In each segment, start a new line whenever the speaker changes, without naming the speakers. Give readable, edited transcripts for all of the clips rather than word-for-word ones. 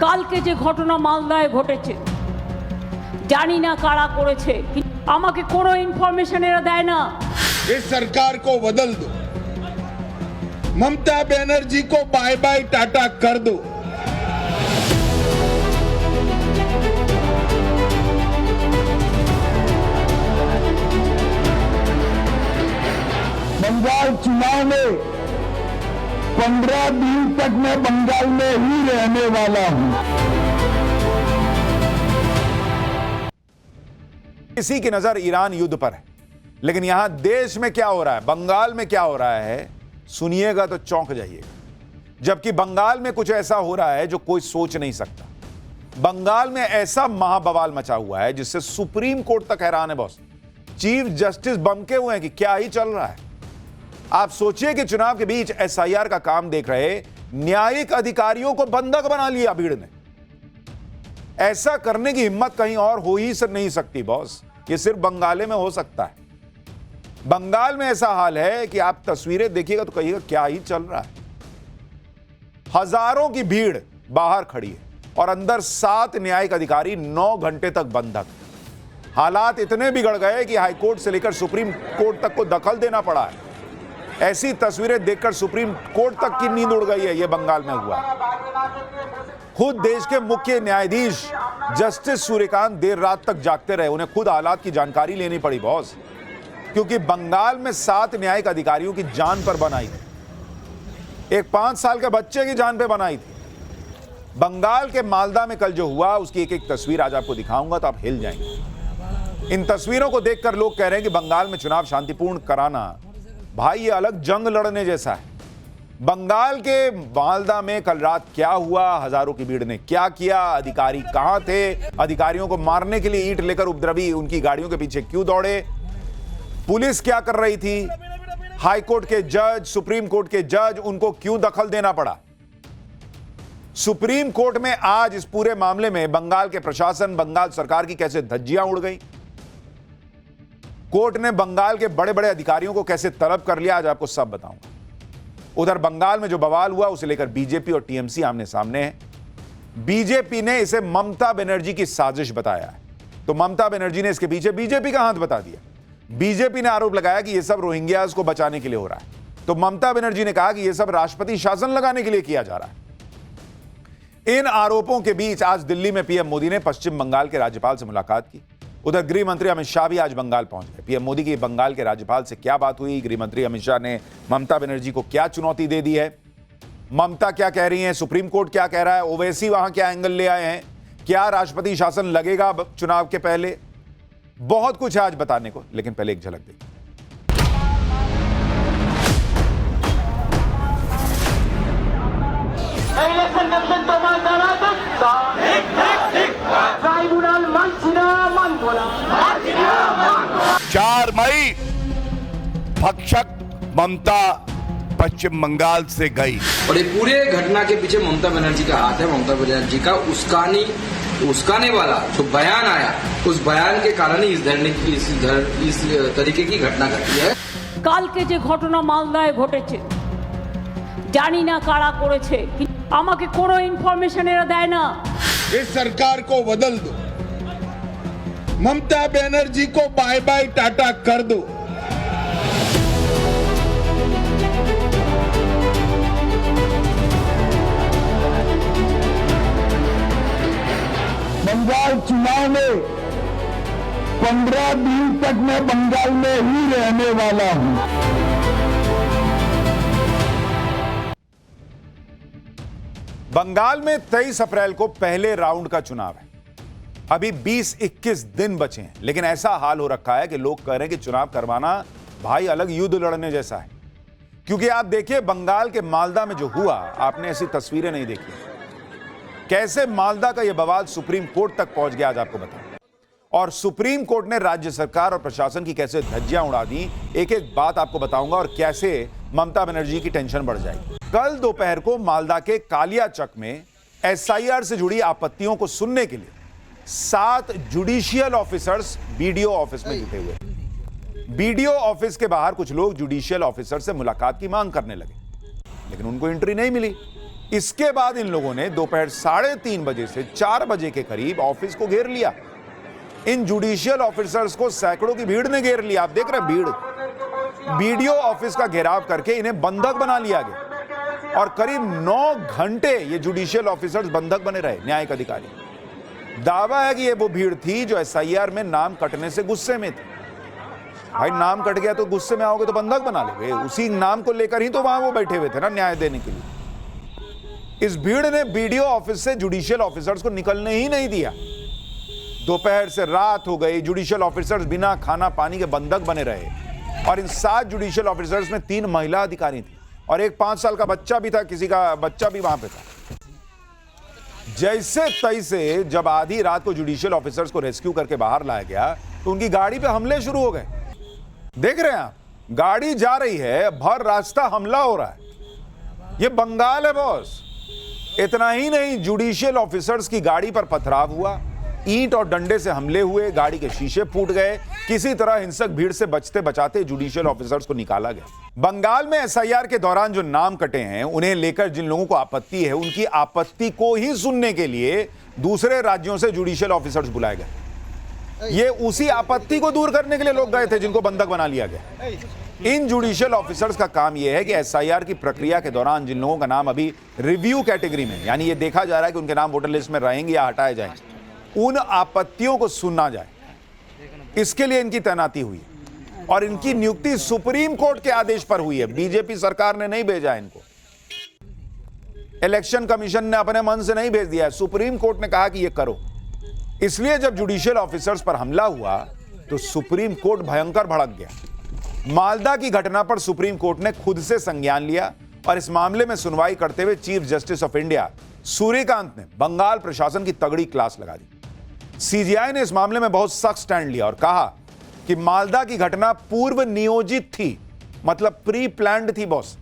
কালকে যে ঘটনা মালদায় ঘটেছে জানি না কারা করেছে, আমাকে কোনো ইনফরমেশন এরা দেয় না।
इस सरकार को बदल दो, ममता बनर्जी को बाय बाय टाटा कर दो।
बंगाल चुनाव में 15 दिन तक मैं बंगाल में ही रहने वाला हूं।
किसी की नजर ईरान युद्ध पर है, लेकिन यहां देश में क्या हो रहा है, बंगाल में क्या हो रहा है, सुनिएगा तो चौंक जाइएगा। जबकि बंगाल में कुछ ऐसा हो रहा है जो कोई सोच नहीं सकता। बंगाल में ऐसा महाबवाल मचा हुआ है जिससे सुप्रीम कोर्ट तक हैरान है बॉस। चीफ जस्टिस बमके हुए हैं कि क्या ही चल रहा है। आप सोचिए कि चुनाव के बीच एसआईआर का काम देख रहे न्यायिक अधिकारियों को बंधक बना लिया भीड़ ने। ऐसा करने की हिम्मत कहीं और हो ही नहीं सकती बॉस, ये सिर्फ बंगाल में हो सकता है। बंगाल में ऐसा हाल है कि आप तस्वीरें देखिएगा तो कहिएगा क्या ही चल रहा है। हजारों की भीड़ बाहर खड़ी है और अंदर 7 न्यायिक अधिकारी 9 घंटे तक बंधक। हालात इतने बिगड़ गए कि हाईकोर्ट से लेकर सुप्रीम कोर्ट तक को दखल देना पड़ा है। ऐसी तस्वीरें देखकर सुप्रीम कोर्ट तक की नींद उड़ गई है। यह बंगाल में हुआ। खुद देश के मुख्य न्यायाधीश जस्टिस सूर्यकांत देर रात तक जागते रहे। उन्हें खुद हालात की जानकारी लेनी पड़ी बॉस, क्योंकि बंगाल में 7 न्यायिक अधिकारियों की जान पर बनाई थी। एक 5 साल के बच्चे की जान पे बनाई थी। बंगाल के मालदा में कल जो हुआ उसकी एक एक तस्वीर आज आपको दिखाऊंगा तो आप हिल जाएंगे। इन तस्वीरों को देखकर लोग कह रहे हैं कि बंगाल में चुनाव शांतिपूर्ण कराना, भाई ये अलग जंग लड़ने जैसा है। बंगाल के मालदा में कल रात क्या हुआ, हजारों की भीड़ ने क्या किया, अधिकारी कहां थे, अधिकारियों को मारने के लिए ईंट लेकर उपद्रवी उनकी गाड़ियों के पीछे क्यों दौड़े, पुलिस क्या कर रही थी, हाईकोर्ट के जज, सुप्रीम कोर्ट के जज, उनको क्यों दखल देना पड़ा। सुप्रीम कोर्ट में आज इस पूरे मामले में बंगाल के प्रशासन, बंगाल सरकार की कैसे धज्जियां उड़ गई, कोर्ट ने बंगाल के बड़े बड़े अधिकारियों को कैसे तलब कर लिया, आज आपको सब बताऊंगा। उधर बंगाल में जो बवाल हुआ उसे लेकर बीजेपी और टीएमसी आमने सामने है। बीजेपी ने इसे ममता बनर्जी की साजिश बताया है, तो ममता बनर्जी ने इसके पीछे बीजेपी का हाथ बता दिया। बीजेपी ने आरोप लगाया कि यह सब रोहिंग्यास को बचाने के लिए हो रहा है, तो ममता बनर्जी ने कहा कि यह सब राष्ट्रपति शासन लगाने के लिए किया जा रहा है। इन आरोपों के बीच आज दिल्ली में पीएम मोदी ने पश्चिम बंगाल के राज्यपाल से मुलाकात की। उधर गृह मंत्री अमित शाह भी आज बंगाल पहुंच गए। पीएम मोदी की बंगाल के राज्यपाल से क्या बात हुई, गृह मंत्री अमित शाह ने ममता बनर्जी को क्या चुनौती दे दी है, ममता क्या कह रही हैं, सुप्रीम कोर्ट क्या कह रहा है, ओवैसी वहां क्या एंगल ले आए हैं, क्या राष्ट्रपति शासन लगेगा चुनाव के पहले, बहुत कुछ है आज बताने को। लेकिन पहले एक झलक देखिए।
चार मई भक्षक ममता पश्चिम बंगाल से गई
और ये पूरे घटना के पीछे ममता बनर्जी का हाथ है। ममता बनर्जी का उस्काने वाला जो बयान आया, उस बयान के कारण ही इस तरीके की घटना घटी है।
কালকে যে ঘটনা মালদায় ঘটেছে জানি না কারা করেছে, আমাকে কোনো ইনফরমেশন এরা দেয় না।
इस सरकार को बदल दो, ममता बनर्जी को बाय बाय टाटा कर दो।
बंगाल चुनाव में 15 दिन तक मैं बंगाल में ही रहने वाला हूं।
बंगाल में 23 अप्रैल को पहले राउंड का चुनाव है। अभी 20-21 दिन बचे हैं, लेकिन ऐसा हाल हो रखा है कि लोग कह रहे हैं कि चुनाव करवाना भाई अलग युद्ध लड़ने जैसा है। क्योंकि आप देखिए बंगाल के मालदा में जो हुआ, आपने ऐसी तस्वीरें नहीं देखी। कैसे मालदा का यह बवाल सुप्रीम कोर्ट तक पहुंच गया, आज आपको बताएं। और सुप्रीम कोर्ट ने राज्य सरकार और प्रशासन की कैसे धज्जियां उड़ा दी, एक एक बात आपको बताऊंगा, और कैसे ममता बनर्जी की टेंशन बढ़ जाएगी। कल दोपहर को मालदा के कालियाचक में एसआईआर से जुड़ी आपत्तियों को सुनने के लिए 7 जुडिशियल ऑफिसर्स बीडीओ ऑफिस में जुटे हुए। बीडीओ ऑफिस के बाहर कुछ लोग जुडिशियल ऑफिसर से मुलाकात की मांग करने लगे, लेकिन उनको एंट्री नहीं मिली। इसके बाद इन लोगों ने दोपहर 3:30 बजे से 4 बजे के करीब ऑफिस को घेर लिया। इन जुडिशियल ऑफिसर्स को सैकड़ों की भीड़ ने घेर लिया। आप देख रहे हैं भीड़। बीडीओ ऑफिस का घेराव करके इन्हें बंधक बना लिया गया और करीब 9 घंटे ये जुडिशियल ऑफिसर्स बंधक बने रहे, न्यायिक अधिकारी। दावा है कि ये वो भीड़ थी जो एसआईआर में नाम कटने से गुस्से में थी। भाई नाम कट गया तो गुस्से में आओगे तो बंधक बना लोगे, उसी नाम को लेकर ही तो वहां वो बैठे हुए थे ना न्याय देने के लिए। इस भीड़ ने बीडीओ ऑफिस से जुडिशियल ऑफिसर्स को निकलने ही नहीं दिया। दोपहर से रात हो गई, जुडिशियल ऑफिसर्स बिना खाना पानी के बंधक बने रहे। और इन 7 जुडिशियल ऑफिसर्स में 3 महिला अधिकारी थी और एक 5 साल का बच्चा भी था, किसी का बच्चा भी वहां पे था। जैसे तैसे जब आधी रात को जुडिशियल ऑफिसर्स को रेस्क्यू करके बाहर लाया गया तो उनकी गाड़ी पे हमले शुरू हो गए। देख रहे हैं आप, गाड़ी जा रही है, भर रास्ता हमला हो रहा है। ये बंगाल है बॉस। इतना ही नहीं, जुडिशियल ऑफिसर्स की गाड़ी पर पथराव हुआ, ईंट और डंडे से हमले हुए, गाड़ी के शीशे फूट गए। किसी तरह हिंसक भीड़ से बचते बचाते जुडिशियल ऑफिसर्स को निकाला गया। बंगाल में एसआईआर के दौरान जो नाम कटे हैं, उन्हें लेकर जिन लोगों को आपत्ति है, उनकी आपत्ति को ही सुनने के लिए दूसरे राज्यों से जुडिशियल ऑफिसर्स बुलाए गए। ये उसी आपत्ति को दूर करने के लिए लोग गए थे जिनको बंधक बना लिया गया। इन जुडिशियल ऑफिसर्स का काम यह है कि एसआईआर की प्रक्रिया के दौरान जिन लोगों का नाम अभी रिव्यू कैटेगरी में, यानी ये देखा जा रहा है कि उनके नाम वोटर लिस्ट में रहेंगे या हटाए जाएंगे, उन आपत्तियों को सुनना जाए, इसके लिए इनकी तैनाती हुई है। और इनकी नियुक्ति सुप्रीम कोर्ट के आदेश पर हुई है, बीजेपी सरकार ने नहीं भेजा इनको। इलेक्शन कमीशन ने अपने मन से नहीं भेज दिया है, सुप्रीम कोर्ट ने कहा कि ये करो। इसलिए जब जुडिशियल ऑफिसर्स पर हमला हुआ तो सुप्रीम कोर्ट भयंकर भड़क गया। मालदा की घटना पर सुप्रीम कोर्ट ने खुद से संज्ञान लिया और इस मामले में सुनवाई करते हुए chief justice of India Suryakant ने बंगाल प्रशासन की तगड़ी क्लास लगा दी। सीजीआई ने इस मामले में बहुत सख्त स्टैंड लिया और कहा कि मालदा की घटना पूर्व नियोजित थी, मतलब प्री प्लान्ड थी बॉस।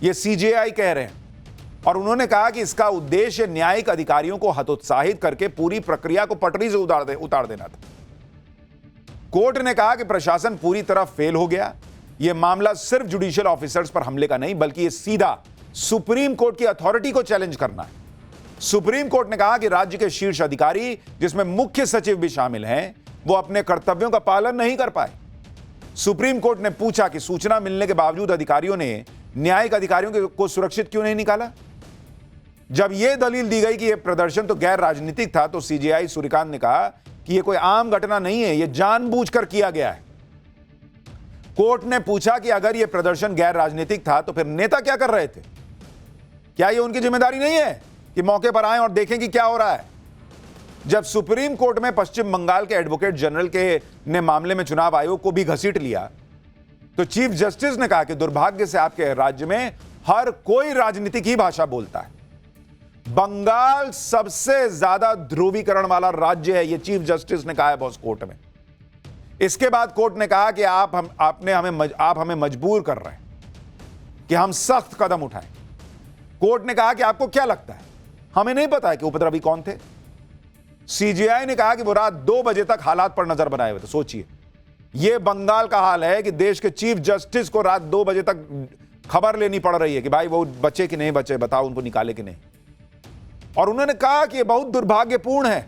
ये सीजीआई कह रहे हैं और उन्होंने कहा कि इसका उद्देश्य न्यायिक अधिकारियों को हतोत्साहित करके पूरी प्रक्रिया को पटरी से उतार देना था। कोर्ट ने कहा कि प्रशासन पूरी तरह फेल हो गया। यह मामला सिर्फ जुडिशियल ऑफिसर्स पर हमले का नहीं, बल्कि यह सीधा सुप्रीम कोर्ट की अथॉरिटी को चैलेंज करना है। सुप्रीम कोर्ट ने कहा कि राज्य के शीर्ष अधिकारी, जिसमें मुख्य सचिव भी शामिल हैं, वो अपने कर्तव्यों का पालन नहीं कर पाए। सुप्रीम कोर्ट ने पूछा कि सूचना मिलने के बावजूद अधिकारियों ने न्यायिक अधिकारियों को सुरक्षित क्यों नहीं निकाला। जब यह दलील दी गई कि यह प्रदर्शन तो गैर राजनीतिक था, तो सीजीआई सूर्यकांत ने कहा कि यह कोई आम घटना नहीं है, यह जानबूझकर किया गया है। कोर्ट ने पूछा कि अगर यह प्रदर्शन गैर राजनीतिक था तो फिर नेता क्या कर रहे थे? क्या यह उनकी जिम्मेदारी नहीं है कि मौके पर आए और देखें कि क्या हो रहा है? जब सुप्रीम कोर्ट में पश्चिम बंगाल के एडवोकेट जनरल के ने मामले में चुनाव आयोग को भी घसीट लिया, तो चीफ जस्टिस ने कहा कि दुर्भाग्य से आपके राज्य में हर कोई राजनीतिक ही भाषा बोलता है। बंगाल सबसे ज्यादा ध्रुवीकरण वाला राज्य है, यह चीफ जस्टिस ने कहा है बॉस कोर्ट में। इसके बाद कोर्ट ने कहा कि आप हमें मजबूर कर रहे हैं कि हम सख्त कदम उठाएं। कोर्ट ने कहा कि आपको क्या लगता है, हमें नहीं पता है कि उपद्रवी कौन थे। सीजीआई ने कहा कि वो रात 2 बजे तक हालात पर नजर बनाए हुए थे। सोचिए, यह बंगाल का हाल है कि देश के चीफ जस्टिस को रात 2 बजे तक खबर लेनी पड़ रही है कि भाई वो बचे कि नहीं बचे, बताओ उनको निकाले कि नहीं। और उन्होंने कहा कि यह बहुत दुर्भाग्यपूर्ण है।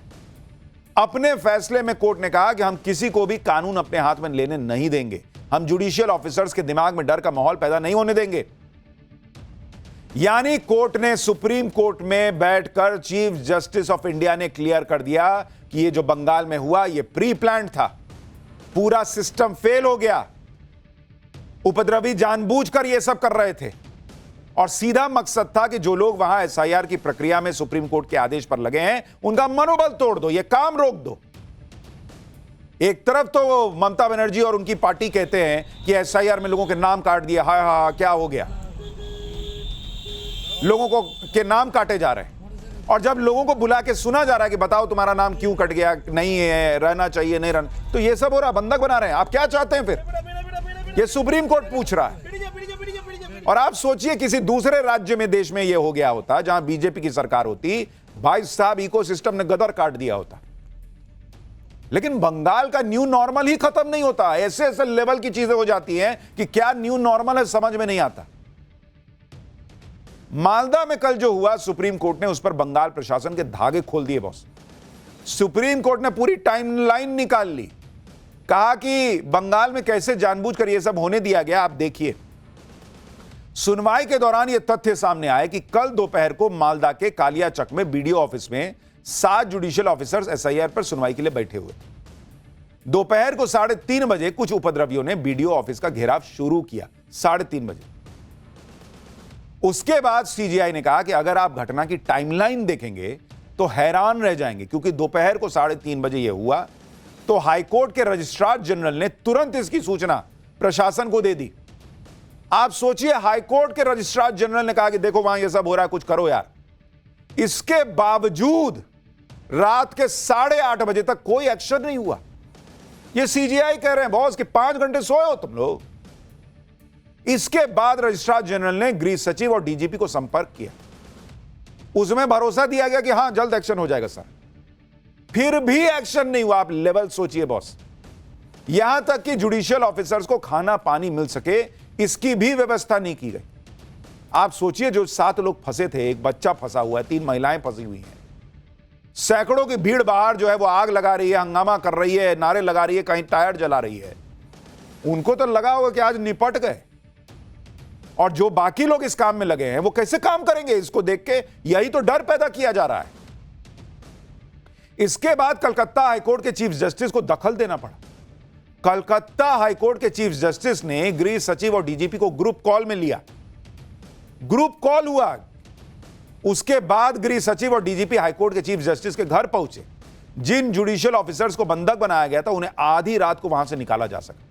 अपने फैसले में कोर्ट ने कहा कि हम किसी को भी कानून अपने हाथ में लेने नहीं देंगे, हम जुडिशियल ऑफिसर्स के दिमाग में डर का माहौल पैदा नहीं होने देंगे। यानी कोर्ट ने, सुप्रीम कोर्ट में बैठकर चीफ जस्टिस ऑफ इंडिया ने क्लियर कर दिया कि यह जो बंगाल में हुआ यह प्री प्लान्ड था, पूरा सिस्टम फेल हो गया, उपद्रवी जानबूझकर यह सब कर रहे थे और सीधा मकसद था कि जो लोग वहां एसआईआर की प्रक्रिया में सुप्रीम कोर्ट के आदेश पर लगे हैं उनका मनोबल तोड़ दो, यह काम रोक दो। एक तरफ तो ममता बनर्जी और उनकी पार्टी कहते हैं कि एसआईआर में लोगों के नाम काट दिया, हाय हाय क्या हो गया, लोगों को के नाम काटे जा रहे हैं। और जब लोगों को बुला के सुना जा रहा है कि बताओ तुम्हारा नाम क्यों कट गया, नहीं है, रहना चाहिए, नहीं रहना, तो ये सब हो रहा, बंधक बना रहे हैं। आप क्या चाहते हैं फिर? ये सुप्रीम कोर्ट पूछ रहा है। और आप सोचिए किसी दूसरे राज्य में, देश में ये हो गया होता जहां बीजेपी की सरकार होती, भाई साहब इकोसिस्टम ने गदर काट दिया होता। लेकिन बंगाल का न्यू नॉर्मल ही खत्म नहीं होता, ऐसे ऐसे लेवल की चीजें हो जाती हैं कि क्या न्यू नॉर्मल है समझ में नहीं आता। मालदा में कल जो हुआ, सुप्रीम कोर्ट ने उस पर बंगाल प्रशासन के धागे खोल दिए बॉस। सुप्रीम कोर्ट ने पूरी टाइमलाइन निकाल ली, कहा कि बंगाल में कैसे जानबूझकर यह सब होने दिया गया। आप देखिए, सुनवाई के दौरान यह तथ्य सामने आया कि कल दोपहर को मालदा के कालियाचक में बीडीओ ऑफिस में 7 जुडिशियल ऑफिसर्स एसआईआर पर सुनवाई के लिए बैठे हुए। दोपहर को 3:30 बजे कुछ उपद्रवियों ने बीडीओ ऑफिस का घेराव शुरू किया। 3:30 बजे। उसके बाद सीजीआई ने कहा कि अगर आप घटना की टाइमलाइन देखेंगे तो हैरान रह जाएंगे, क्योंकि दोपहर को 3:30 बजे यह हुआ तो हाईकोर्ट के रजिस्ट्रार जनरल ने तुरंत इसकी सूचना प्रशासन को दे दी। आप सोचिए, हाईकोर्ट के रजिस्ट्रार जनरल ने कहा कि देखो वहां ये सब हो रहा है, कुछ करो यार। इसके बावजूद रात के 8:30 बजे तक कोई एक्शन नहीं हुआ। ये सीजीआई कह रहे हैं बॉस कि 5 घंटे सोए हो तुम लोग। इसके बाद रजिस्ट्रार जनरल ने गृह सचिव और डीजीपी को संपर्क किया। उसमें भरोसा दिया गया कि हां जल्द एक्शन हो जाएगा सर। फिर भी एक्शन नहीं हुआ। आप लेवल सोचिए बॉस। यहां तक कि जुडिशियल ऑफिसर्स को खाना पानी मिल सके इसकी भी व्यवस्था नहीं की गई। आप सोचिए, जो 7 लोग फंसे थे, एक बच्चा फंसा हुआ है, 3 महिलाएं फंसी हुई हैं, सैकड़ों की भीड़ बाहर जो है वो आग लगा रही है, हंगामा कर रही है, नारे लगा रही है, कहीं टायर जला रही है। उनको तो लगा होगा कि आज निपट गए, और जो बाकी लोग इस काम में लगे हैं वो कैसे काम करेंगे, इसको देख के यही तो डर पैदा किया जा रहा है। इसके बाद कलकत्ता हाईकोर्ट के चीफ जस्टिस को दखल देना पड़ा। कलकत्ता हाईकोर्ट के चीफ जस्टिस ने गृह सचिव और डीजीपी को ग्रुप कॉल में लिया। ग्रुप कॉल हुआ। उसके बाद गृह सचिव और डीजीपी हाईकोर्ट के चीफ जस्टिस के घर पहुंचे। जिन जुडिशियल ऑफिसर्स को बंधक बनाया गया था उन्हें आधी रात को वहां से निकाला जा सका।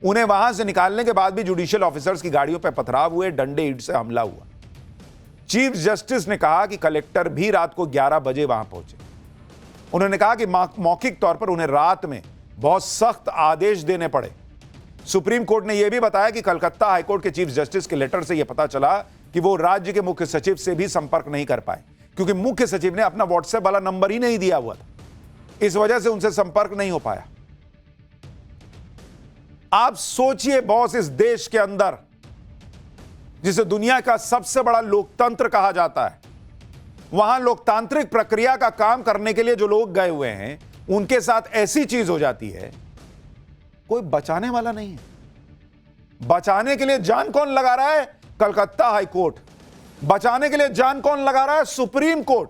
उन्हें वहां से निकालने के बाद भी जुडिशियल ऑफिसर्स की गाड़ियों पर पथराव हुए, डंडे ईंट से हमला हुआ। चीफ जस्टिस ने कहा कि कलेक्टर भी रात को 11 बजे वहां पहुंचे। उन्होंने कहा कि मौखिक तौर पर उन्हें रात में बहुत सख्त आदेश देने पड़े। सुप्रीम कोर्ट ने यह भी बताया कि कलकत्ता हाईकोर्ट के चीफ जस्टिस के लेटर से यह पता चला कि वो राज्य के मुख्य सचिव से भी संपर्क नहीं कर पाए, क्योंकि मुख्य सचिव ने अपना व्हाट्सएप वाला नंबर ही नहीं दिया हुआ था। इस वजह से उनसे संपर्क नहीं हो पाया। आप सोचिए बॉस, इस देश के अंदर जिसे दुनिया का सबसे बड़ा लोकतंत्र कहा जाता है, वहां लोकतांत्रिक प्रक्रिया का काम करने के लिए जो लोग गए हुए हैं उनके साथ ऐसी चीज हो जाती है, कोई बचाने वाला नहीं है। बचाने के लिए जान कौन लगा रहा है? कलकत्ता हाईकोर्ट। बचाने के लिए जान कौन लगा रहा है? Supreme court.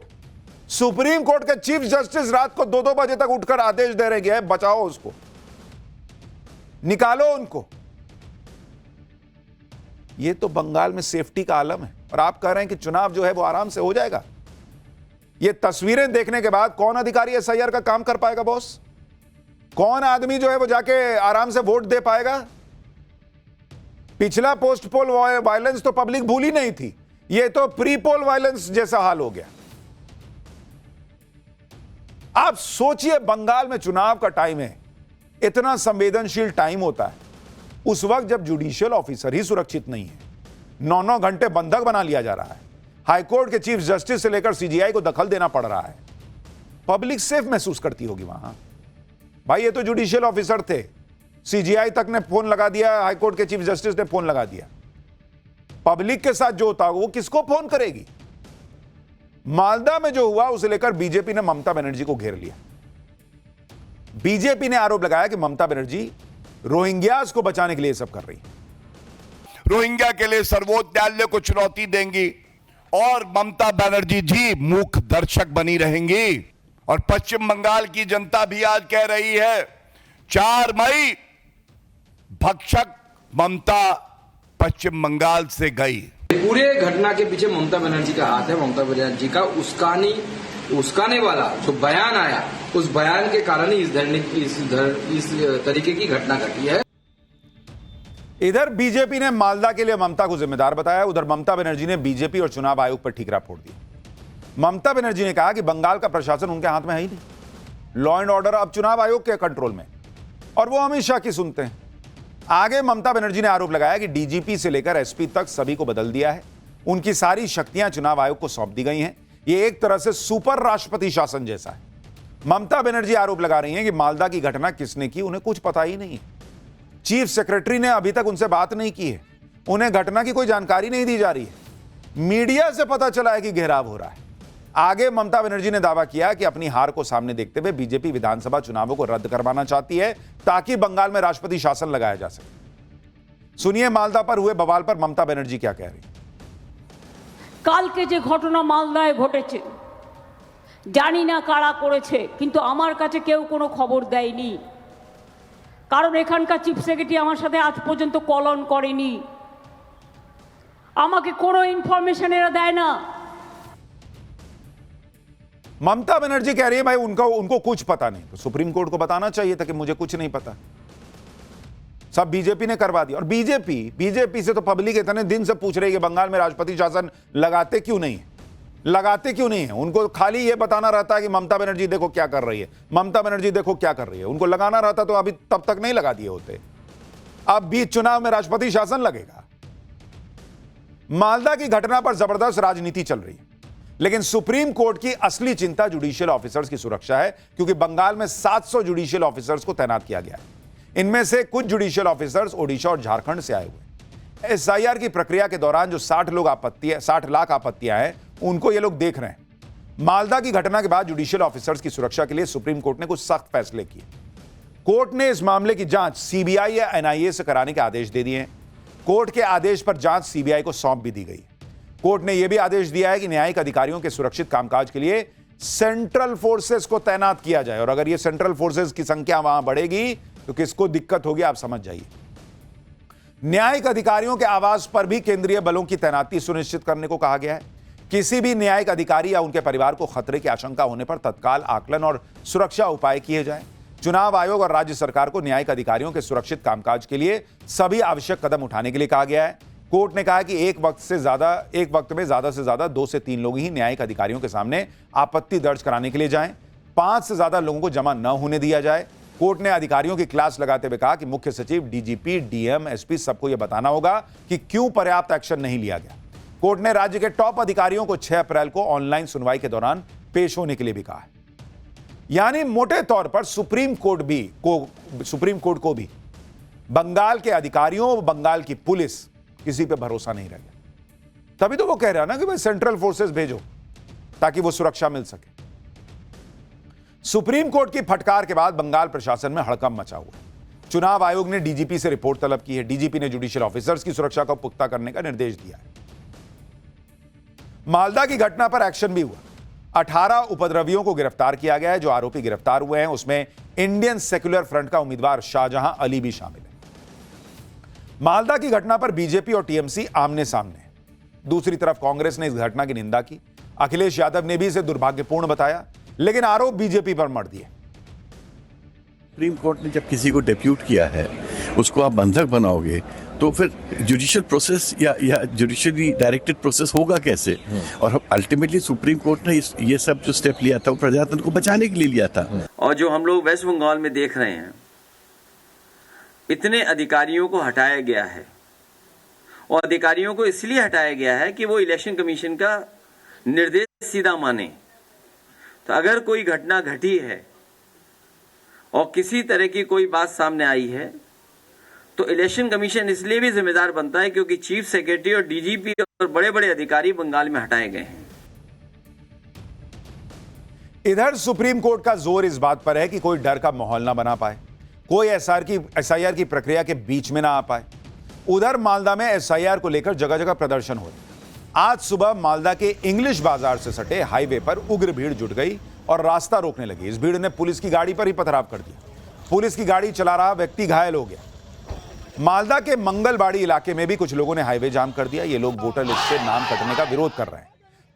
सुप्रीम कोर्ट के चीफ जस्टिस रात को 2-2 बजे तक उठकर आदेश दे रहे हैं, बचाओ उसको, निकालो उनको। यह तो बंगाल में सेफ्टी का आलम है, और आप कह रहे हैं कि चुनाव जो है वो आराम से हो जाएगा। ये तस्वीरें देखने के बाद कौन अधिकारी एसआईआर का काम कर पाएगा बॉस? कौन आदमी जो है वो जाके आराम से वोट दे पाएगा? पिछला पोस्ट पोल वायलेंस तो पब्लिक भूल ही नहीं थी, ये तो प्री पोल वायलेंस जैसा हाल हो गया। आप सोचिए, बंगाल में चुनाव का टाइम है, इतना संवेदनशील टाइम होता है, उस वक्त जब जुडिशियल ऑफिसर ही सुरक्षित नहीं है, 9-9 घंटे बंधक बना लिया जा रहा है, हाईकोर्ट के चीफ जस्टिस से लेकर सीजीआई को दखल देना पड़ रहा है। पब्लिक सेफ महसूस करती होगी वहां। भाई ये तो जुडिशियल ऑफिसर थे, सीजीआई तक ने फोन लगा दिया, हाईकोर्ट के चीफ जस्टिस ने फोन लगा दिया। पब्लिक के साथ जो होता वो किसको फोन करेगी? मालदा में जो हुआ उसे लेकर बीजेपी ने ममता बनर्जी को घेर लिया। बीजेपी ने आरोप लगाया कि ममता बनर्जी रोहिंग्यास को बचाने के लिए सब कर रही है,
रोहिंग्या के लिए सर्वोच्च न्यायालय को चुनौती देंगी, और ममता बनर्जी जी मूक दर्शक बनी रहेंगी। और पश्चिम बंगाल की जनता भी आज कह रही है, 4 मई भक्षक ममता पश्चिम बंगाल से गई।
पूरे घटना के पीछे ममता बनर्जी का हाथ है। ममता बनर्जी का उस्काने वाला जो बयान आया, उस बयान के कारण ही इस तरीके की घटना घटी है।
इधर बीजेपी ने मालदा के लिए ममता को जिम्मेदार बताया, उधर ममता बनर्जी ने बीजेपी और चुनाव आयोग पर ठीकरा फोड़ दिया। ममता बनर्जी ने कहा कि बंगाल का प्रशासन उनके हाथ में है ही नहीं, लॉ एंड ऑर्डर अब चुनाव आयोग के कंट्रोल में, और वो अमित शाह की सुनते हैं। आगे ममता बनर्जी ने आरोप लगाया कि डीजीपी से लेकर एसपी तक सभी को बदल दिया है, उनकी सारी शक्तियां चुनाव आयोग को सौंप दी गई हैं। ये एक तरह से सुपर राष्ट्रपति शासन जैसा है। ममता बनर्जी आरोप लगा रही हैं कि मालदा की घटना किसने की उन्हें कुछ पता ही नहीं है। चीफ सेक्रेटरी ने अभी तक उनसे बात नहीं की है, उन्हें घटना की कोई जानकारी नहीं दी जा रही है। मीडिया से पता चला है कि घेराव हो रहा है। आगे ममता बनर्जी ने दावा किया कि अपनी हार को सामने देखते हुए बीजेपी विधानसभा चुनावों को रद्द करवाना चाहती है ताकि बंगाल में राष्ट्रपति शासन लगाया जा सके। सुनिए मालदा पर हुए बवाल पर ममता बनर्जी क्या कह रही।
কালকে যে ঘটনা মালদায় ঘটেছে জানি না কারা করেছে, কিন্তু আমার কাছে কেউ কোনো খবর দেয়নি, কারণ এখানকার চিফ সেক্রেটারি আমার সাথে আজ পর্যন্ত কলন করেনি, আমাকে কোনো ইনফরমেশন এরা দেয় না।
ममता बनर्जी कह रही है भाई उनको कुछ पता नहीं, तो सुप्रीम कोर्ट को बताना चाहिए था कि मुझे कुछ नहीं पता, सब बीजेपी ने करवा दिया। और बीजेपी से तो पब्लिक इतने दिन से पूछ रही है कि बंगाल में राष्ट्रपति शासन लगाते क्यों नहीं है। उनको खाली ये बताना रहता है कि ममता बनर्जी देखो क्या कर रही है, ममता बनर्जी देखो क्या कर रही है। उनको लगाना रहता तो अभी तब तक नहीं लगा दिए होते। अब बीच चुनाव में राष्ट्रपति शासन लगेगा। मालदा की घटना पर जबरदस्त राजनीति चल रही है, लेकिन सुप्रीम कोर्ट की असली चिंता जुडिशियल ऑफिसर्स की सुरक्षा है, क्योंकि बंगाल में 700 जुडिशियल ऑफिसर्स को तैनात किया गया है। इनमें से कुछ जुडिशियल ऑफिसर्स ओडिशा और झारखंड से आए हुए। एसआईआर की प्रक्रिया के दौरान जो 60 लाख आपत्तियां हैं, उनको ये लोग देख रहे हैं। मालदा की घटना के बाद जुडिशियल ऑफिसर्स की सुरक्षा के लिए सुप्रीम कोर्ट ने कुछ सख्त फैसले किए। कोर्ट ने इस मामले की जांच सीबीआई या एनआईए से कराने के आदेश दे दिए हैं। कोर्ट के आदेश पर जांच सीबीआई को सौंप भी दी गई। कोर्ट ने यह भी आदेश दिया है कि न्यायिक अधिकारियों के सुरक्षित कामकाज के लिए सेंट्रल फोर्सेस को तैनात किया जाए। और अगर यह सेंट्रल फोर्सेस की संख्या वहां बढ़ेगी तो किसको दिक्कत होगी आप समझ जाइए। न्यायिक अधिकारियों के आवास पर भी केंद्रीय बलों की तैनाती सुनिश्चित करने को कहा गया है। किसी भी न्यायिक अधिकारी या उनके परिवार को खतरे की आशंका होने पर तत्काल आकलन और सुरक्षा उपाय किए जाएं। चुनाव आयोग और राज्य सरकार को न्यायिक अधिकारियों के सुरक्षित कामकाज के लिए सभी आवश्यक कदम उठाने के लिए कहा गया है। कोर्ट ने कहा कि एक वक्त में ज्यादा से ज्यादा 2 से 3 लोग ही न्यायिक अधिकारियों के सामने आपत्ति दर्ज कराने के लिए जाएं। 5 से ज्यादा लोगों को जमा न होने दिया जाए। कोर्ट ने अधिकारियों की क्लास लगाते हुए कहा कि मुख्य सचिव, डीजीपी, डीएम, एसपी सबको यह बताना होगा कि क्यों पर्याप्त एक्शन नहीं लिया गया। कोर्ट ने राज्य के टॉप अधिकारियों को 6 अप्रैल को ऑनलाइन सुनवाई के दौरान पेश होने के लिए भी कहा है। यानी मोटे तौर पर सुप्रीम कोर्ट को भी बंगाल के अधिकारियों, बंगाल की पुलिस किसी पे भरोसा नहीं रह गया। तभी तो वो कह रहा है ना कि भाई सेंट्रल फोर्सेस भेजो ताकि वो सुरक्षा मिल सके। सुप्रीम कोर्ट की फटकार के बाद बंगाल प्रशासन में हड़कंप मचा हुआ है। चुनाव आयोग ने डीजीपी से रिपोर्ट तलब की है। डीजीपी ने जुडिशियल ऑफिसर्स की सुरक्षा को पुख्ता करने का निर्देश दिया है। मालदा की घटना पर एक्शन भी हुआ। 18 उपद्रवियों को गिरफ्तार किया गया है। जो आरोपी गिरफ्तार हुए हैं उसमें इंडियन सेक्युलर फ्रंट का उम्मीदवार शाहजहां अली भी शामिल है। मालदा की घटना पर बीजेपी और टीएमसी आमने सामने है। दूसरी तरफ कांग्रेस ने इस घटना की निंदा की। अखिलेश यादव ने भी इसे दुर्भाग्यपूर्ण बताया, लेकिन आरोप बीजेपी पर मढ़ दिए।
सुप्रीम कोर्ट ने जब किसी को डेप्यूट किया है, उसको आप बंधक बनाओगे तो फिर जुडिशियल प्रोसेस या जुडिशियली डायरेक्टेड प्रोसेस होगा कैसे। और अल्टीमेटली सुप्रीम कोर्ट ने ये सब जो स्टेप लिया था वो प्रजातंत्र को बचाने के लिए लिया था।
और जो हम लोग वेस्ट बंगाल में देख रहे हैं, इतने अधिकारियों को हटाया गया है, और अधिकारियों को इसलिए हटाया गया है कि वो इलेक्शन कमीशन का निर्देश सीधा माने। तो अगर कोई घटना घटी है और किसी तरह की कोई बात सामने आई है तो इलेक्शन कमीशन इसलिए भी जिम्मेदार बनता है क्योंकि चीफ सेक्रेटरी और डीजीपी और बड़े बड़े अधिकारी बंगाल में हटाए गए हैं।
इधर सुप्रीम कोर्ट का जोर इस बात पर है कि कोई डर का माहौल ना बना पाए, कोई एसआईआर की प्रक्रिया के बीच में ना आ पाए। उधर मालदा में एसआईआर को लेकर जगह जगह प्रदर्शन हो रहे। आज सुबह मालदा के इंग्लिश बाजार से सटे हाईवे पर उग्र भीड़ जुट गई और रास्ता रोकने लगी। इस भीड़ ने पुलिस की गाड़ी पर ही पथराव कर दिया। पुलिस की गाड़ी चला रहा व्यक्ति घायल हो गया। मालदा के मंगलबाड़ी इलाके में भी कुछ लोगों ने हाईवे जाम कर दिया। ये लोग वोटर लिस्ट से नाम कटने का विरोध कर रहे हैं।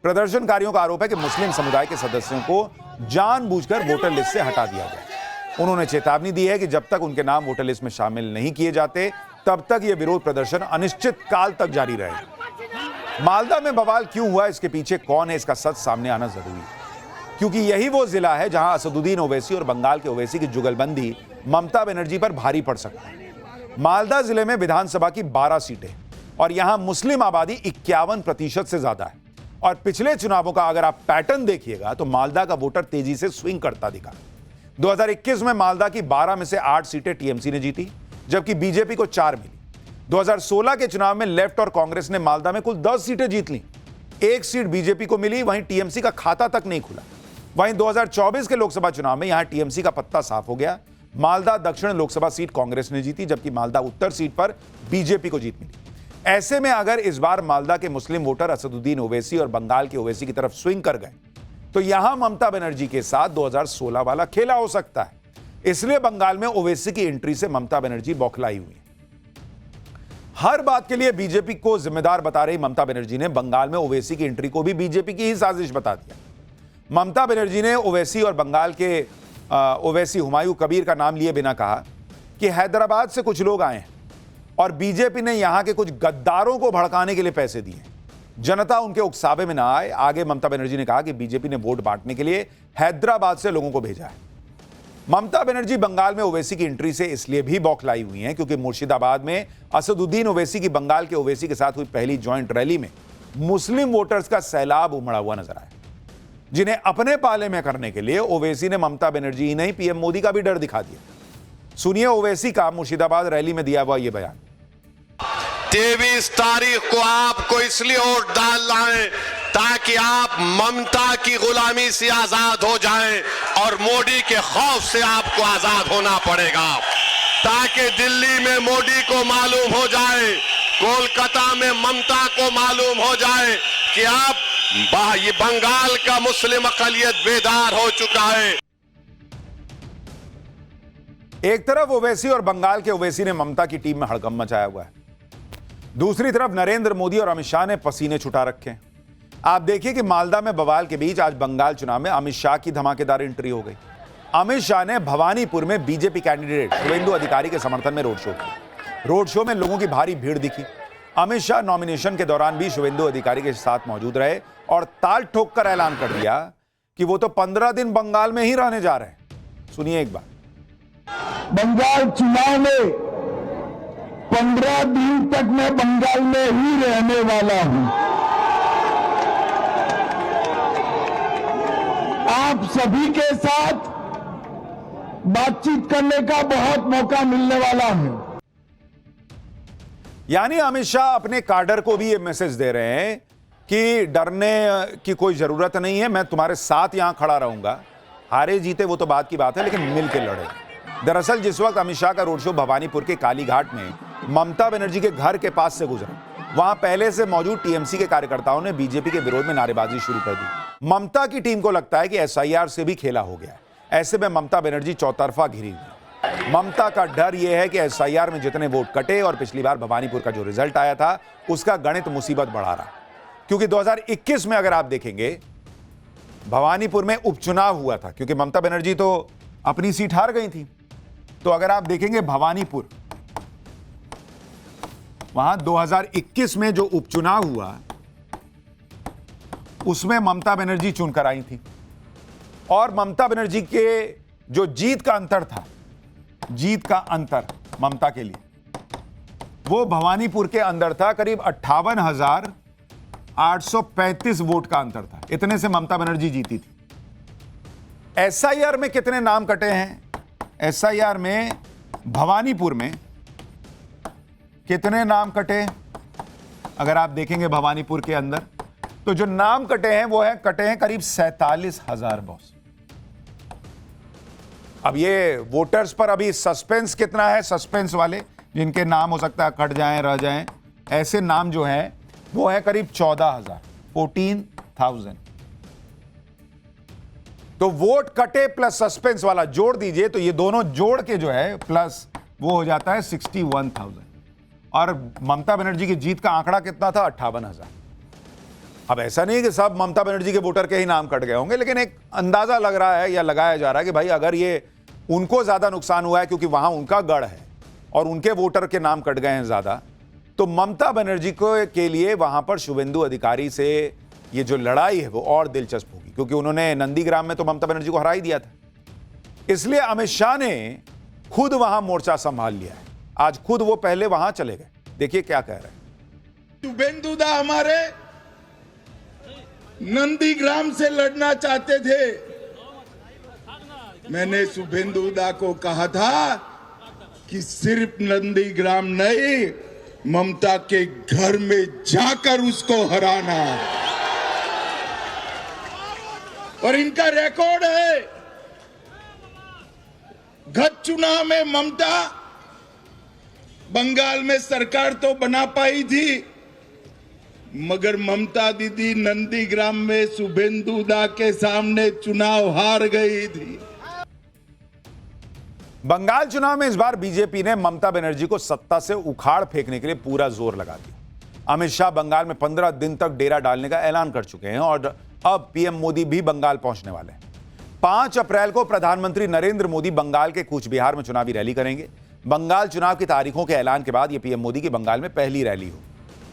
प्रदर्शनकारियों का आरोप है कि मुस्लिम समुदाय के सदस्यों को जानबूझकर वोटर लिस्ट से हटा दिया गया। उन्होंने चेतावनी दी है कि जब तक उनके नाम वोटर लिस्ट में शामिल नहीं किए जाते तब तक यह विरोध प्रदर्शन अनिश्चित काल तक जारी रहेगा। मालदा में बवाल क्यों हुआ, इसके पीछे कौन है, इसका सच सामने आना जरूरी है, क्योंकि यही वो जिला है जहां असदुद्दीन ओवैसी और बंगाल के ओवैसी की जुगलबंदी ममता बनर्जी पर भारी पड़ सकती है। मालदा जिले में विधानसभा की 12 सीटें और यहां मुस्लिम आबादी 51% से ज्यादा है। और पिछले चुनावों का अगर आप पैटर्न देखिएगा तो मालदा का वोटर तेजी से स्विंग करता दिखा। 2021 में मालदा की 12 में से 8 सीटें टीएमसी ने जीती, जबकि बीजेपी को 4 मिली। 2016 के चुनाव में लेफ्ट और कांग्रेस ने मालदा में कुल 10 सीटें जीत ली। एक सीट बीजेपी को मिली, वहीं टीएमसी का खाता तक नहीं खुला। वहीं 2024 के लोकसभा चुनाव में यहां टीएमसी का पत्ता साफ हो गया। मालदा दक्षिण लोकसभा सीट कांग्रेस ने जीती, जबकि मालदा उत्तर सीट पर बीजेपी को जीत मिली। ऐसे में अगर इस बार मालदा के मुस्लिम वोटर असदुद्दीन ओवैसी और बंगाल के ओवैसी की तरफ स्विंग कर गए तो यहां ममता बनर्जी के साथ 2016 वाला खेला हो सकता है। इसलिए बंगाल में ओवैसी की एंट्री से ममता बनर्जी बौखलाई हुई है। हर बात के लिए बीजेपी को जिम्मेदार बता रही ममता बनर्जी ने बंगाल में ओवैसी की एंट्री को भी बीजेपी की ही साजिश बता दिया। ममता बनर्जी ने ओवैसी और बंगाल के ओवैसी हुमायूं कबीर का नाम लिए बिना कहा कि हैदराबाद से कुछ लोग आए हैं और बीजेपी ने यहां के कुछ गद्दारों को भड़काने के लिए पैसे दिए, जनता उनके उकसावे में ना आए। आगे ममता बनर्जी ने कहा कि बीजेपी ने वोट बांटने के लिए हैदराबाद से लोगों को भेजा है। ममता बनर्जी बंगाल में ओवैसी की एंट्री से इसलिए भी बौखलाई हुई हैं क्योंकि मुर्शिदाबाद में असदुद्दीन ओवैसी की बंगाल के ओवैसी के साथ हुई पहली ज्वाइंट रैली में मुस्लिम वोटर्स का सैलाब उमड़ा हुआ नजर आया, जिन्हें अपने पाले में करने के लिए ओवैसी ने ममता बनर्जी ही नहीं पीएम मोदी का भी डर दिखा दिया। सुनिए ओवैसी का मुर्शिदाबाद रैली में दिया हुआ यह बयान।
23 तारीख को आपको इसलिए वोट डालना है ताकि आप ममता की गुलामी से आजाद हो जाएं और मोदी के खौफ से आपको आजाद होना पड़ेगा, ताकि दिल्ली में मोदी को मालूम हो जाए, कोलकाता में ममता को मालूम हो जाए कि आप ये बंगाल का मुस्लिम अकलियत बेदार हो चुका है।
एक तरफ ओवैसी और बंगाल के ओवैसी ने ममता की टीम में हड़कंप मचाया हुआ है, दूसरी तरफ नरेंद्र मोदी और अमित शाह ने पसीने छुटा रखे हैं। आप देखिए कि मालदा में बवाल के बीच आज बंगाल चुनाव में अमित शाह की धमाकेदार एंट्री हो गई। अमित शाह ने भवानीपुर में बीजेपी कैंडिडेट शुवेंदु अधिकारी के समर्थन में रोड शो किया। रोड शो में लोगों की भारी भीड़ दिखी। अमित शाह नॉमिनेशन के दौरान भी शुवेंदु अधिकारी के साथ मौजूद रहे और ताल ठोक कर ऐलान कर दिया कि वो तो 15 दिन बंगाल में ही रहने जा रहे हैं। सुनिए एक बार।
बंगाल चुनाव में 15 दिन तक मैं बंगाल में ही रहने वाला हूं। आप सभी के साथ बातचीत करने का बहुत मौका मिलने वाला है।
यानी अमित शाह अपने काडर को भी ये मैसेज दे रहे हैं कि डरने की कोई जरूरत नहीं है, मैं तुम्हारे साथ यहां खड़ा रहूंगा। हारे जीते वो तो बात की बात है, लेकिन मिलकर लड़े। दरअसल जिस वक्त अमित शाह का रोड शो भवानीपुर के कालीघाट में ममता बनर्जी के घर के पास से गुजरा, वहां पहले से मौजूद टीएमसी के कार्यकर्ताओं ने बीजेपी के विरोध में नारेबाजी शुरू कर दी। ममता की टीम को लगता है कि एसआईआर से भी खेला हो गया। ऐसे में ममता बनर्जी चौतरफा घिरी हुई। ममता का डर यह है कि एसआईआर में जितने वोट कटे और पिछली बार भवानीपुर का जो रिजल्ट आया था उसका गणित मुसीबत बढ़ा रहा, क्योंकि 2021 में अगर आप देखेंगे भवानीपुर में उपचुनाव हुआ था, क्योंकि ममता बनर्जी तो अपनी सीट हार गई थी। तो अगर आप देखेंगे भवानीपुर, वहां 2021 में जो उपचुनाव हुआ उसमें ममता बनर्जी चुनकर आई थी और ममता बनर्जी के जो जीत का अंतर था, जीत का अंतर ममता के लिए, वो भवानीपुर के अंदर था करीब 58,835 वोट का अंतर था। इतने से ममता बनर्जी जीती थी। एसआईआर में कितने नाम कटे हैं? एसआईआर में भवानीपुर में कितने नाम कटे? अगर आप देखेंगे भवानीपुर के अंदर तो जो नाम कटे हैं वो है कटे हैं करीब 47,000 बॉस। अब ये वोटर्स पर अभी सस्पेंस कितना है? सस्पेंस वाले जिनके नाम हो सकता है कट जाएं, रह जाएं, ऐसे नाम जो हैं वो है करीब 14,000। तो वोट कटे प्लस सस्पेंस वाला जोड़ दीजिए तो ये दोनों जोड़ के जो है प्लस वो हो जाता है 61,000। और ममता बनर्जी की जीत का आंकड़ा कितना था? 58,000। अब ऐसा नहीं कि सब ममता बनर्जी के वोटर के ही नाम कट गए होंगे, लेकिन एक अंदाजा लग रहा है या लगाया जा रहा है कि भाई अगर ये उनको ज्यादा नुकसान हुआ है क्योंकि वहां उनका गढ़ है और उनके वोटर के नाम कट गए हैं ज्यादा, तो ममता बनर्जी को के लिए वहां पर शुवेंदु अधिकारी से ये जो लड़ाई है वो और दिलचस्प होगी, क्योंकि उन्होंने नंदीग्राम में तो ममता बनर्जी को हरा ही दिया था। इसलिए अमित शाह ने खुद वहां मोर्चा संभाल लिया है। आज खुद वो पहले वहां चले गए। देखिए क्या कह रहे हैं।
शुभेंदुदा हमारे नंदीग्राम से लड़ना चाहते थे। मैंने शुभेंदुदा को कहा था कि सिर्फ नंदीग्राम नहीं, ममता के घर में जाकर उसको हराना। और इनका रिकॉर्ड है। गत चुनाव में ममता बंगाल में सरकार तो बना पाई थी, मगर ममता दीदी नंदीग्राम में शुभेंदु दा के सामने चुनाव हार गई थी।
बंगाल चुनाव में इस बार बीजेपी ने ममता बनर्जी को सत्ता से उखाड़ फेंकने के लिए पूरा जोर लगा दिया। अमित शाह बंगाल में 15 दिन तक डेरा डालने का ऐलान कर चुके हैं और अब पीएम मोदी भी बंगाल पहुंचने वाले हैं। 5 अप्रैल को प्रधानमंत्री नरेंद्र मोदी बंगाल के कूच बिहार में चुनावी रैली करेंगे। बंगाल चुनाव की तारीखों के ऐलान के बाद यह पीएम मोदी की बंगाल में पहली रैली हो।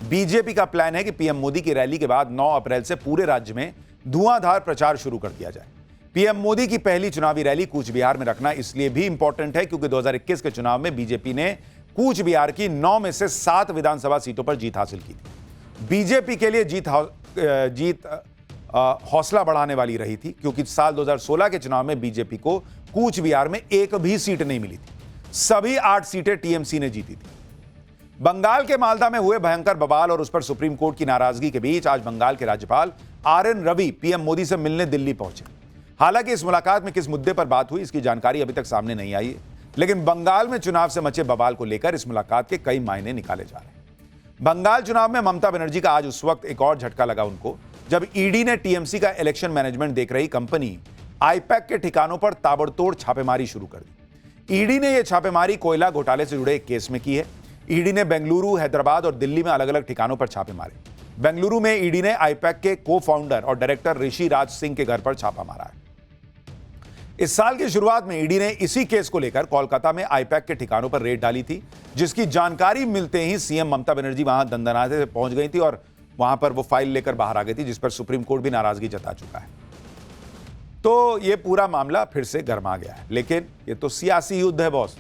बीजेपी का प्लान है कि पीएम मोदी की रैली के बाद 9 अप्रैल से पूरे राज्य में धुआंधार प्रचार शुरू कर दिया जाए। पीएम मोदी की पहली चुनावी रैली कूच बिहार में रखना इसलिए भी इंपॉर्टेंट है क्योंकि 2021 के चुनाव में बीजेपी ने कूच बिहार की 9 में से 7 विधानसभा सीटों पर जीत हासिल की थी। बीजेपी के लिए जीत हौसला बढ़ाने वाली रही थी क्योंकि साल 2016 के चुनाव में बीजेपी को कूच बिहार में एक भी सीट नहीं मिली थी। सभी 8 सीटें टीएमसी ने जीती थी। बंगाल के मालदा में हुए भयंकर बवाल और उस पर सुप्रीम कोर्ट की नाराजगी के बीच आज बंगाल के राज्यपाल आरएन रवि पीएम मोदी से मिलने दिल्ली पहुंचे। हालांकि इस मुलाकात में किस मुद्दे पर बात हुई इसकी जानकारी अभी तक सामने नहीं आई है, लेकिन बंगाल में चुनाव से मचे बवाल को लेकर इस मुलाकात के कई मायने निकाले जा रहे हैं। बंगाल चुनाव में ममता बनर्जी का आज उस वक्त एक और झटका लगा उनको जब ईडी ने टीएमसी का इलेक्शन मैनेजमेंट देख रही कंपनी आईपैक के ठिकानों पर ताबड़तोड़ छापेमारी शुरू कर दी। ईडी ने यह छापेमारी कोयला घोटाले से जुड़े एक केस में की है। ईडी ने बेंगलुरु, हैदराबाद और दिल्ली में अलग अलग ठिकानों पर छापे मारे। बेंगलुरु में ईडी ने आईपैक के को फाउंडर और डायरेक्टर ऋषि राज सिंह के घर पर छापा मारा है। इस साल की शुरुआत में ईडी ने इसी केस को लेकर कोलकाता में आईपैक के ठिकानों पर रेड डाली थी, जिसकी जानकारी मिलते ही सीएम ममता बनर्जी वहां दंदनाते से पहुंच गई थी और वहां पर वो फाइल लेकर बाहर आ गई थी, जिस पर सुप्रीम कोर्ट भी नाराजगी जता चुका है। तो ये पूरा मामला फिर से गर्मा गया है, लेकिन ये तो सियासी युद्ध है बॉस।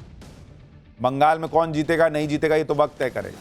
बंगाल में कौन जीतेगा नहीं जीतेगा ये तो वक्त तय करेगा।